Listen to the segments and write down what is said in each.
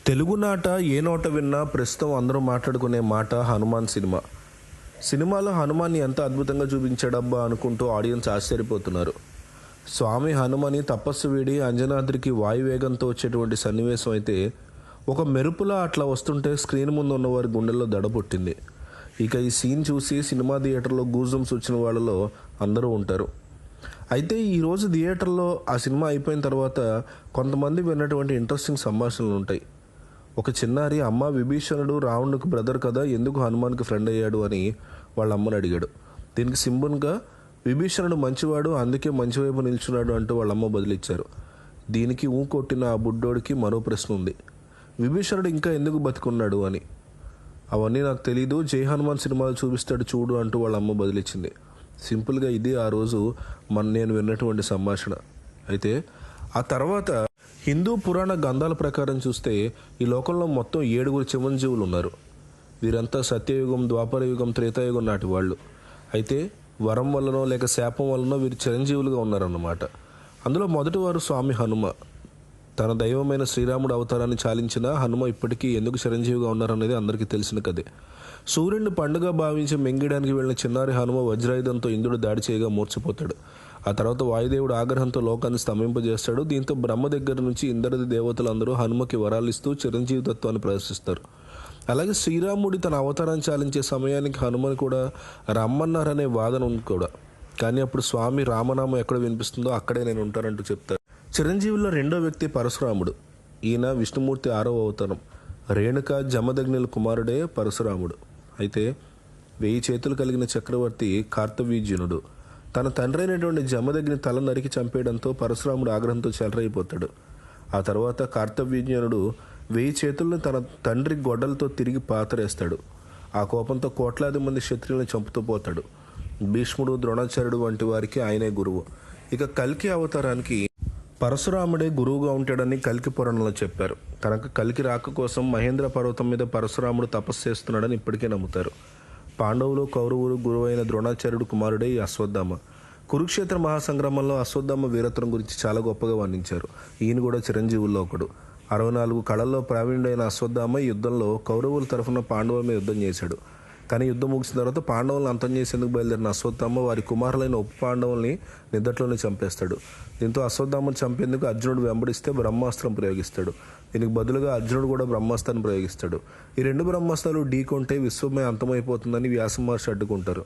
తెలుగునాట ఏ నోట విన్నా ప్రస్తుతం అందరూ మాట్లాడుకునే మాట హనుమాన్ సినిమా. సినిమాలో హనుమాన్ని ఎంత అద్భుతంగా చూపించాడబ్బా అనుకుంటూ ఆడియన్స్ ఆశ్చర్యపోతున్నారు. స్వామి హనుమని తపస్సు వీడి అంజనాద్రికి వాయువేగంతో వచ్చేటువంటి సన్నివేశం అయితే ఒక మెరుపులా అట్లా వస్తుంటే స్క్రీన్ ముందు ఉన్నవారి గుండెల్లో దడ పుట్టింది. ఇక ఈ సీన్ చూసి సినిమా థియేటర్లో గూజమ్స్ వచ్చిన వాళ్ళలో అందరూ ఉంటారు. అయితే ఈరోజు థియేటర్లో ఆ సినిమా అయిపోయిన తర్వాత కొంతమంది విన్నటువంటి ఇంట్రెస్టింగ్ సంభాషణలు ఉంటాయి. ఒక చిన్నారి అమ్మ విభీషణుడు రావణుడికి బ్రదర్ కదా, ఎందుకు హనుమాన్కి ఫ్రెండ్ అయ్యాడు అని వాళ్ళ అమ్మని అడిగాడు. దీనికి సింపుల్గా విభీషణుడు మంచివాడు అందుకే మంచివైపు నిల్చున్నాడు అంటూ వాళ్ళ అమ్మ బదిలిచ్చారు. దీనికి కొట్టిన ఆ బుడ్డోడికి మరో ప్రశ్న ఉంది, విభీషణుడు ఇంకా ఎందుకు బతికున్నాడు అని. అవన్నీ నాకు తెలీదు, జై హనుమాన్ సినిమాలు చూపిస్తాడు చూడు అంటూ వాళ్ళ అమ్మ బదిలిచ్చింది. సింపుల్గా ఇది ఆ రోజు నేను విన్నటువంటి సంభాషణ. అయితే ఆ తర్వాత హిందూ పురాణ గ్రంథాల ప్రకారం చూస్తే ఈ లోకంలో మొత్తం 7 చిరంజీవులు ఉన్నారు. వీరంతా సత్యయుగం, ద్వాపరయుగం, త్రేతాయుగం నాటి వాళ్ళు. అయితే వరం వల్లనో లేక శాపం వల్లనో వీరు చిరంజీవులుగా ఉన్నారన్నమాట. అందులో మొదటివారు స్వామి హనుమ. తన దైవమైన శ్రీరాముడు అవతారాన్ని చాలించిన హనుమ ఇప్పటికీ ఎందుకు చిరంజీవిగా ఉన్నారనేది అందరికీ తెలిసిన కదే. సూర్యుడిని పండుగ భావించి మెంగియడానికి వెళ్ళిన చిన్నారి హనుమ వజ్రాయుధంతో ఇంద్రుడు దాడి చేయగా మూర్చిపోతాడు. ఆ తర్వాత వాయుదేవుడు ఆగ్రహంతో లోకాన్ని స్తంభింపజేస్తాడు. దీంతో బ్రహ్మ దగ్గర నుంచి ఇంద్రది దేవతలందరూ హనుమకి వరాలిస్తూ చిరంజీవి తత్వాన్ని ప్రదర్శిస్తారు. అలాగే శ్రీరాముడి తన అవతారాన్ని చాలించే సమయానికి హనుమని కూడా రమ్మన్నారనే వాదన ఉంది కూడా. కానీ అప్పుడు స్వామి రామనామం ఎక్కడ వినిపిస్తుందో అక్కడే నేను ఉంటానంటూ చెప్తారు. చిరంజీవిలో రెండో వ్యక్తి పరశురాముడు. ఈయన విష్ణుమూర్తి 6వ అవతారం. రేణుక జమదగ్నుల కుమారుడే పరశురాముడు. అయితే 1000 చేతులు కలిగిన చక్రవర్తి కార్తవీర్యునుడు తన తండ్రి అయినటువంటి జమదగ్ని తల నరికి చంపేయడంతో పరశురాముడు ఆగ్రహంతో చెలరైపోతాడు. ఆ తర్వాత కార్తవీర్యునుడు 1000 చేతులను తన తండ్రి గొడ్డలతో తిరిగి పాతరేస్తాడు. ఆ కోపంతో కోట్లాది మంది క్షత్రియులను చంపుతూ పోతాడు. భీష్ముడు, ద్రోణాచార్యుడు వంటి వారికి ఆయనే గురువు. ఇక కల్కి అవతారానికి పరశురాముడే గురువుగా ఉంటాడని కల్కి పురాణంలో చెప్పారు. కనుక కల్కి రాక కోసం మహేంద్ర పర్వతం మీద పరశురాముడు తపస్సు చేస్తున్నాడని ఇప్పటికే నమ్ముతారు. పాండవులు, కౌరవులు గురువైన ద్రోణాచార్యుడు కుమారుడే ఈ అశ్వత్థామ. కురుక్షేత్ర మహాసంగ్రామంలో అశ్వత్థామ వీరత్వం గురించి చాలా గొప్పగా వర్ణించారు. ఈయన కూడా చిరంజీవుల్లో ఒకడు. 64 కళల్లో ప్రావీణ్యుడైన అశ్వత్థామ ఈ యుద్ధంలో కౌరవుల తరఫున పాండవుల మీద యుద్ధం చేశాడు. కానీ యుద్ధం ముగిసిన తర్వాత పాండవులను అంతం చేసేందుకు బయలుదేరిన అశ్వత్థామ వారి కుమారులైన ఉప పాండవుల్ని నిద్దట్లోనే చంపేస్తాడు. దీంతో అశ్వత్థామను చంపేందుకు అర్జునుడు వెంబడిస్తే బ్రహ్మాస్త్రం ప్రయోగిస్తాడు. దీనికి బదులుగా అర్జునుడు కూడా బ్రహ్మాస్త్రాన్ని ప్రయోగిస్తాడు. ఈ 2 బ్రహ్మాస్త్రాలు ఢీకొంటే విశ్వమే అంతమైపోతుందని వ్యాస మహర్షి అడ్డుకుంటారు.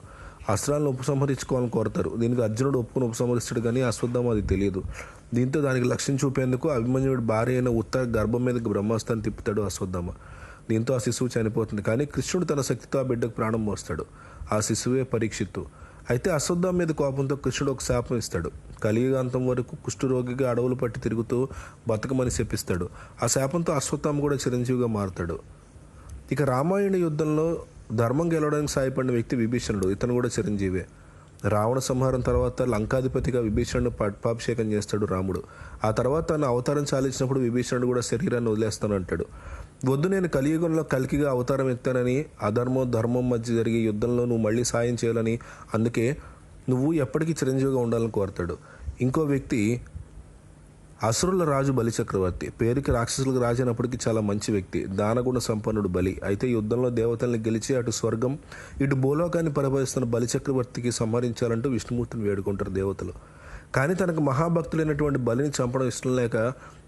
అస్త్రాలను ఉపసంహరించుకోవాలని కోరతారు. దీనికి అర్జునుడు ఒప్పుకుని ఉపసంహరిస్తాడు, కానీ అశ్వత్థామ అది తెలియదు. దీంతో దానికి లక్ష్యం చూపేందుకు అభిమన్యుడి భార్య అయిన ఉత్తర గర్భం మీదకి బ్రహ్మాస్త్రాన్ని తిప్పుతాడు అశ్వత్థామ. దీంతో ఆ శిశువు చనిపోతుంది. కానీ కృష్ణుడు తన శక్తితో ఆ బిడ్డకు ప్రాణం పోస్తాడు. ఆ శిశువే పరీక్షిత్తు. అయితే అశ్వత్థామ మీద కోపంతో కృష్ణుడు ఒక శాపం ఇస్తాడు. కలియుగాంతం వరకు కుష్ఠరోగిగా అడవులు పట్టి తిరుగుతూ బతకమని శపిస్తాడు. ఆ శాపంతో అశ్వత్థామ కూడా చిరంజీవిగా మారుతాడు. ఇక రామాయణ యుద్ధంలో ధర్మం గెలవడానికి సాయపడిన వ్యక్తి విభీషణుడు. ఇతను కూడా చిరంజీవే. రావణ సంహారం తర్వాత లంకాధిపతిగా విభీషణుడు పట్టాభిషేకం చేస్తాడు రాముడు. ఆ తర్వాత తన అవతారం చాలించినప్పుడు విభీషణుడు కూడా శరీరాన్ని వదిలేస్తానంటాడు. వద్దు, నేను కలియుగంలో కల్కిగా అవతారం ఎత్తానని, అధర్మం ధర్మం మధ్య జరిగే యుద్ధంలో నువ్వు మళ్ళీ సాయం చేయాలని, అందుకే నువ్వు ఎప్పటికీ చిరంజీవిగా ఉండాలని కోరతాడు. ఇంకో వ్యక్తి అసురుల రాజు బలిచక్రవర్తి. పేరుకి రాక్షసులకు రాజు అయినప్పటికీ చాలా మంచి వ్యక్తి, దానగుణ సంపన్నుడు బలి. అయితే యుద్ధంలో దేవతల్ని గెలిచి అటు స్వర్గం ఇటు భూలోకాన్ని పరిపాలిస్తున్న బలిచక్రవర్తికి సంహరించాలంటూ విష్ణుమూర్తిని వేడుకుంటారు దేవతలు. కానీ తనకు మహాభక్తులైనటువంటి బలిని చంపడం ఇష్టం లేక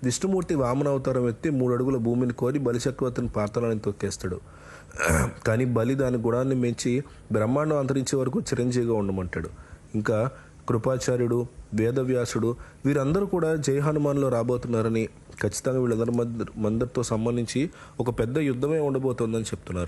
విష్ణుమూర్తి వామన అవతారం ఎత్తి 3 అడుగుల భూమిని కోరి బలిచక్రవర్తిని పాతాళాన్ని తొక్కేస్తాడు. కానీ బలి దాని గుణాన్ని మెచ్చి బ్రహ్మాండం అంతరించే వరకు చిరంజీవిగా ఉండమంటాడు. ఇంకా కృపాచార్యుడు, వేదవ్యాసుడు వీరందరూ కూడా జై హనుమాన్లో రాబోతున్నారని, ఖచ్చితంగా వీళ్ళందరి మందరితో సంబంధించి ఒక పెద్ద యుద్ధమే ఉండబోతోందని చెప్తున్నారు.